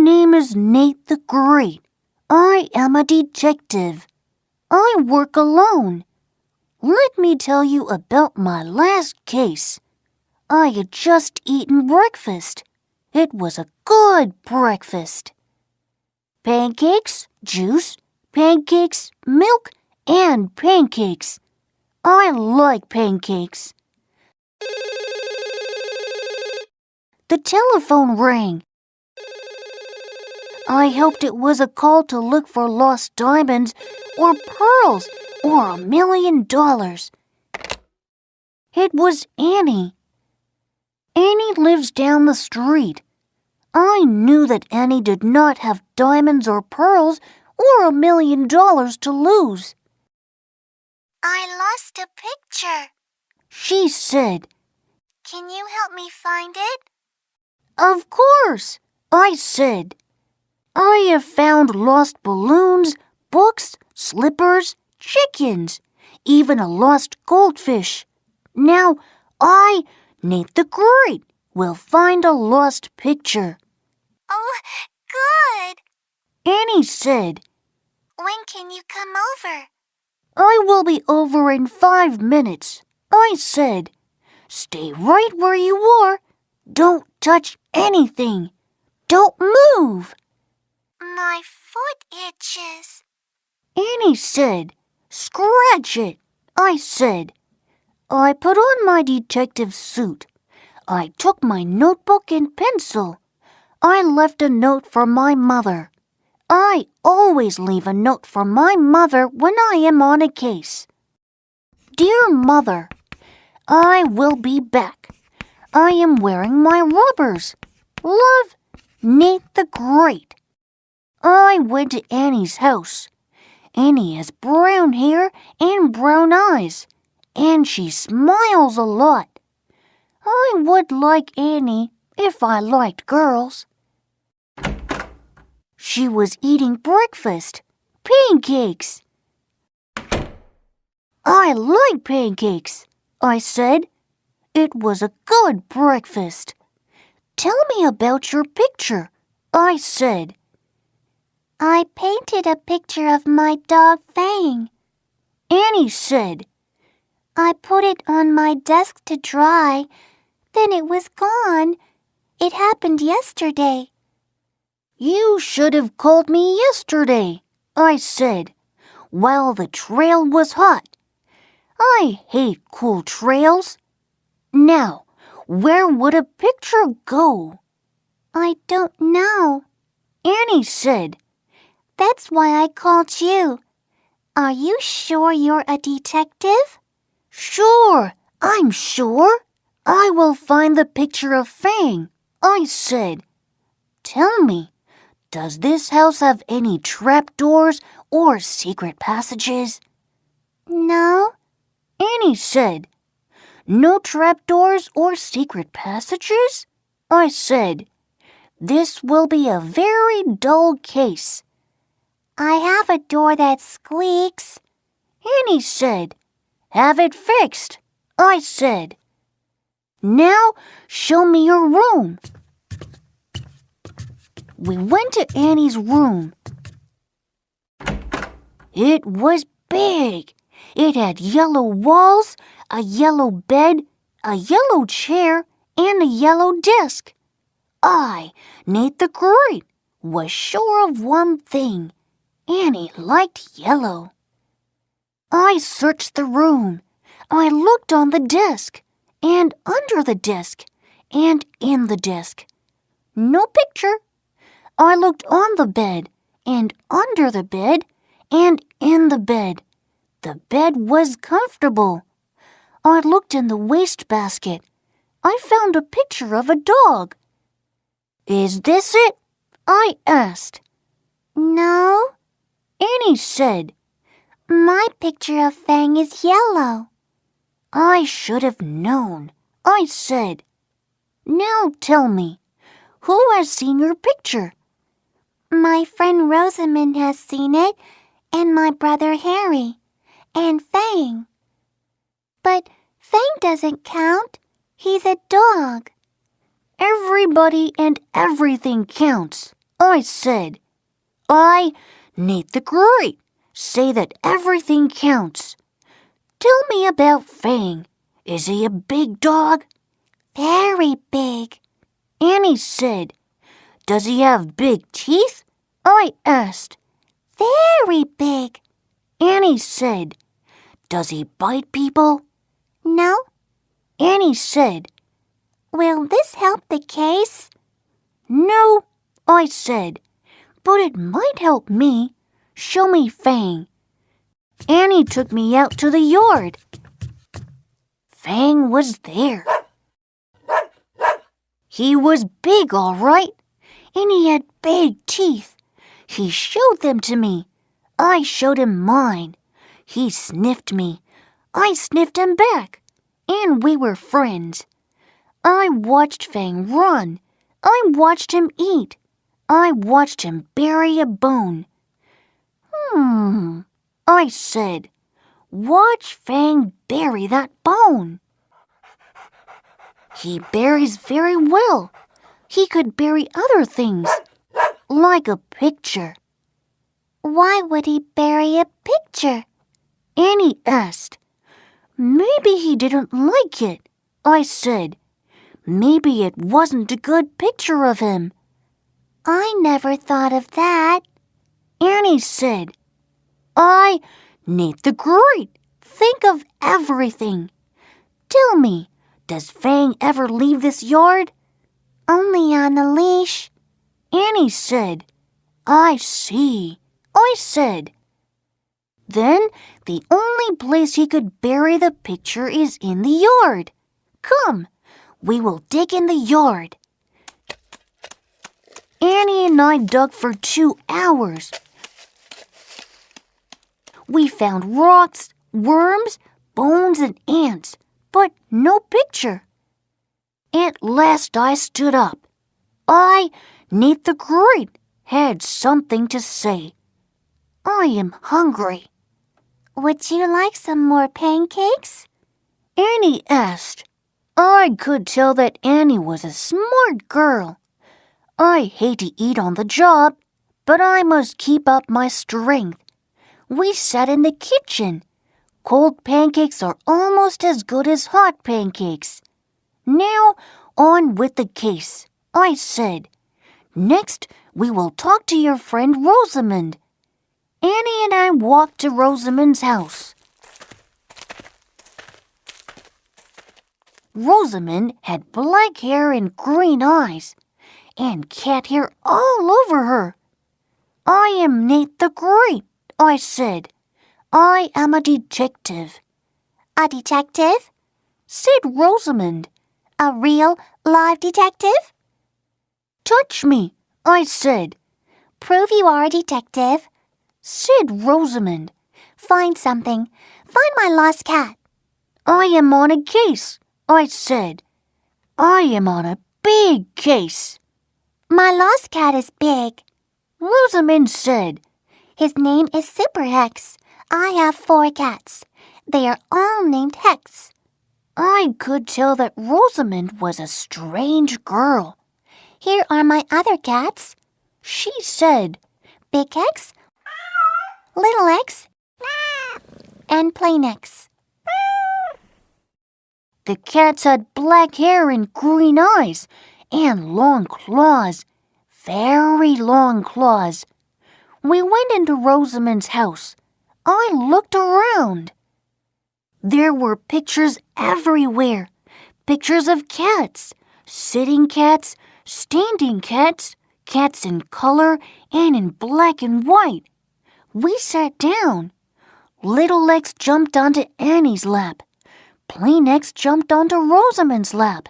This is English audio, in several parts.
name is Nate the Great. I am a detective. I work alone. Let me tell you about my last case. I had just eaten breakfast. It was a good breakfast. Pancakes, juice, pancakes, milk, and pancakes. I like pancakes. The telephone rang. I hoped it was a call to look for lost diamonds or pearls or $1 million. It was Annie. Annie lives down the street. I knew that Annie did not have diamonds or pearls or $1 million to lose. I lost a picture, she said. Can you help me find it? Of course, I said. I have found lost balloons, books, slippers, chickens, even a lost goldfish. Now I, Nate the Great, will find a lost picture. Oh, good! Annie said. When can you come over? I will be over in 5 minutes, I said. Stay right where you are. Don't touch anything. Don't move. My foot itches, Annie said. Scratch it, I said. I put on my detective suit. I took my notebook and pencil. I left a note for my mother. I always leave a note for my mother when I am on a case. Dear Mother, I will be back. I am wearing my rubbers. Love, Nate the Great. I went to Annie's house. Annie has brown hair and brown eyes, and she smiles a lot. I would like Annie if I liked girls. She was eating breakfast, pancakes. I like pancakes, I said. It was a good breakfast. Tell me about your picture, I said. I painted a picture of my dog Fang. Annie said. I put it on my desk to dry. Then it was gone. It happened yesterday. You should have called me yesterday, I said, while the trail was hot. I hate cool trails. Now, where would a picture go? I don't know, Annie said. That's why I called you. Are you sure you're a detective? Sure, I'm sure. I will find the picture of Fang, I said. Tell me, does this house have any trapdoors or secret passages? No, Annie said. No trapdoors or secret passages? I said. This will be a very dull case. I have a door that squeaks, Annie said. Have it fixed, I said. Now show me your room. We went to Annie's room. It was big. It had yellow walls, a yellow bed, a yellow chair, and a yellow desk. I, Nate the Great, was sure of one thing. Annie liked yellow. I searched the room. I looked on the desk, and under the desk, and in the desk. No picture. I looked on the bed, and under the bed, and in the bed. The bed was comfortable. I looked in the wastebasket. I found a picture of a dog. Is this it? I asked. No, Annie said. My picture of Fang is yellow. I should have known, I said. Now tell me, who has seen your picture? My friend Rosamond has seen it, and my brother Harry, and Fang. But Fang doesn't count. He's a dog. Everybody and everything counts, I said. I, Nate the Great, say that everything counts. Tell me about Fang. Is he a big dog? Very big. Annie said. Does he have big teeth? I asked. Very big. Annie said. Does he bite people? No. Annie said. Will this help the case? No, I said. But it might help me. Show me Fang. Annie took me out to the yard. Fang was there. He was big, all right, and he had big teeth. He showed them to me. I showed him mine. He sniffed me. I sniffed him back, and we were friends. I watched Fang run. I watched him eat. I watched him bury a bone. I said. Watch Fang bury that bone. He buries very well. He could bury other things, like a picture. Why would he bury a picture? Annie asked. Maybe he didn't like it, I said. Maybe it wasn't a good picture of him. I never thought of that. Annie said. I, Nate the Great, think of everything. Tell me, does Fang ever leave this yard? Only on a leash. Annie said. I see, I said. Then the only place he could bury the picture is in the yard. Come, we will dig in the yard. Annie and I dug for 2 hours. We found rocks, worms, bones, and ants, but no picture. At last I stood up. I, Nate the Great, had something to say. I am hungry. Would you like some more pancakes? Annie asked. I could tell that Annie was a smart girl. I hate to eat on the job, but I must keep up my strength. We sat in the kitchen. Cold pancakes are almost as good as hot pancakes. Now, on with the case, I said. Next, we will talk to your friend Rosamond. Annie and I walked to Rosamond's house. Rosamond had black hair and green eyes, and cat hair all over her. I am Nate the Great, I said. I am a detective. A detective? Said Rosamond. A real, live detective? Touch me, I said. Prove you are a detective. Said Rosamond. Find something. Find my lost cat. I am on a case, I said. I am on a big case. My lost cat is big. Rosamond said. His name is Super Hex. I have 4 cats. They are all named Hex. I could tell that Rosamond was a strange girl. Here are my other cats, she said. Big Hex, Little Hex, and Plain Hex. The cats had black hair and green eyes and long claws, very long claws. We went into Rosamond's house. I looked around. There were pictures everywhere. Pictures of cats, sitting cats, standing cats, cats in color and in black and white. We sat down. Little X jumped onto Annie's lap. Plain X jumped onto Rosamond's lap.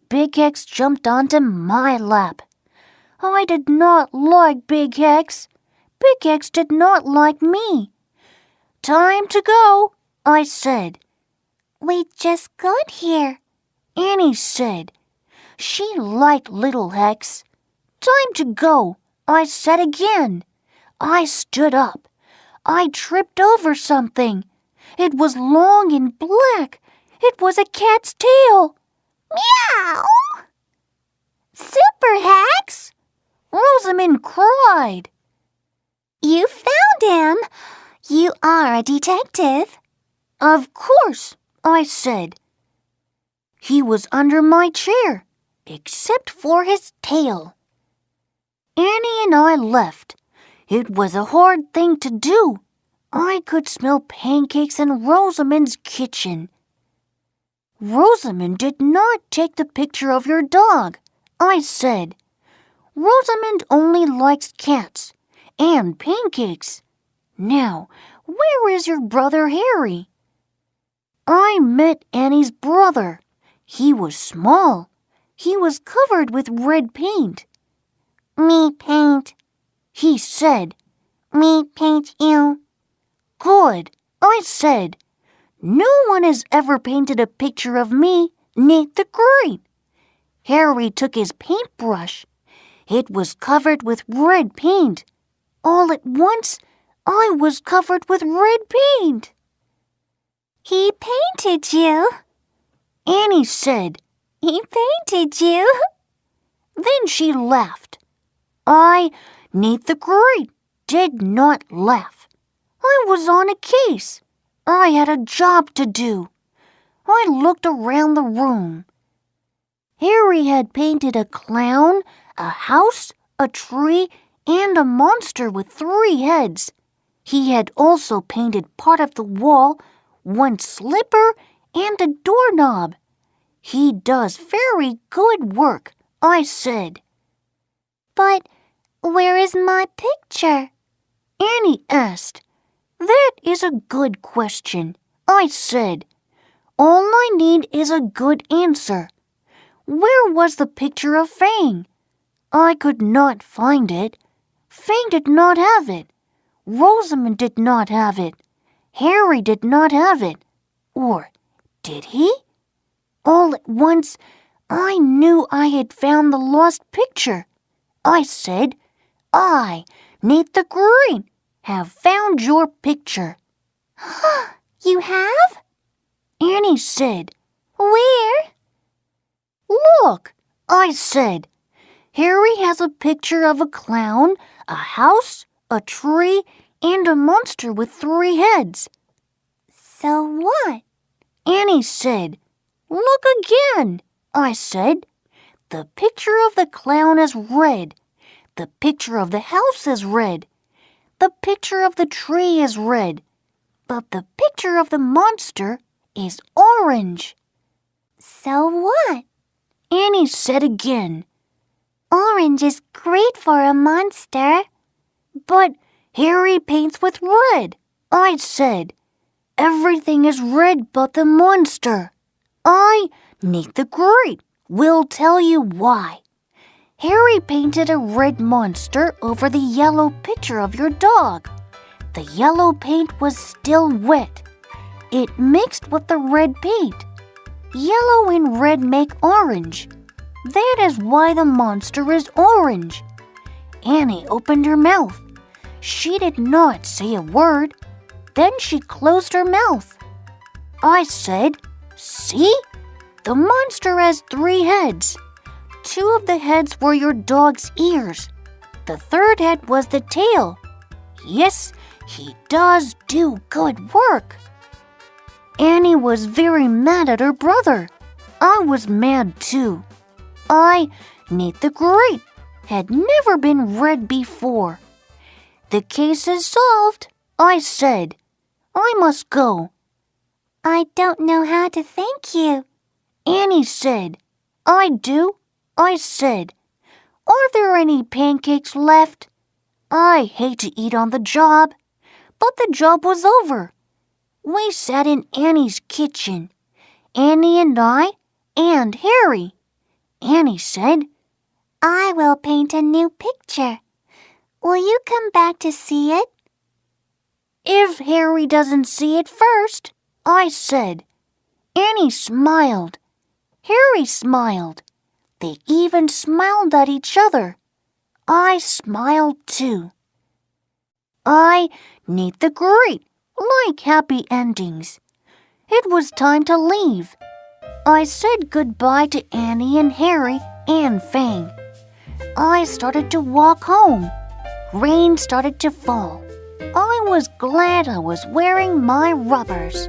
Big X jumped onto my lap. I did not like Big X. Big X did not like me. Time to go, I said. We just got here, Annie said. She liked Little Hex. Time to go, I said again. I stood up. I tripped over something. It was long and black. It was a cat's tail. Meow! Super Hex! Rosamond Rosamond cried. You found him! You are a detective. Of course, I said. He was under my chair, except for his tail. Annie and I left. It was a hard thing to do. I could smell pancakes in Rosamond's kitchen. Rosamond did not take the picture of your dog, I said. Rosamond only likes cats and pancakes. Now, where is your brother Harry? I met Annie's brother. He was small. He was covered with red paint. Me paint. He said. Me paint you. Good, I said. No one has ever painted a picture of me, Nate the Great. Harry took his paintbrush. It was covered with red paint. All at once, I was covered with red paint. He painted you. Annie said. He painted you. Then she laughed. I, Nate the Great, did not laugh. I was on a case. I had a job to do. I looked around the room. Harry had painted a clown, a house, a tree, and a monster with 3 heads. He had also painted part of the wall, 1 slipper, and a doorknob. He does very good work, I said. But where is my picture? Annie asked. That is a good question, I said. All I need is a good answer. Where was the picture of Fang? I could not find it. Fang did not have it. Rosamond did not have it. Harry did not have it. Or did he? All at once, I knew I had found the lost picture. I said, I, Nate the Great, have found your picture. You have? Annie said. Where? Look, I said. Harry has a picture of a clown, a house, a tree, and a monster with 3 heads. So what? Annie said. Look again, I said. The picture of the clown is red. The picture of the house is red. The picture of the tree is red. But the picture of the monster is orange. So what? Annie said again. Orange is great for a monster. But Harry paints with red, I said. Everything is red but the monster. I, Nate the Great, will tell you why. Harry painted a red monster over the yellow picture of your dog. The yellow paint was still wet. It mixed with the red paint. Yellow and red make orange. That is why the monster is orange. Annie opened her mouth. She did not say a word. Then she closed her mouth. I said, See? The monster has 3 heads. 2 of the heads were your dog's ears. The 3rd head was the tail. Yes, he does do good work. Annie was very mad at her brother. I was mad too. I, Nate the Great, had never been read before. The case is solved, I said. I must go. I don't know how to thank you. Annie said. I do, I said. Are there any pancakes left? I hate to eat on the job, but the job was over. We sat in Annie's kitchen, Annie and I, and Harry. Annie said, I will paint a new picture. Will you come back to see it? If Harry doesn't see it first, I said. Annie smiled. Harry smiled. They even smiled at each other. I smiled too. I, Nate the Great, like happy endings. It was time to leave. I said goodbye to Annie and Harry and Fang. I started to walk home. Rain started to fall. I was glad I was wearing my rubbers.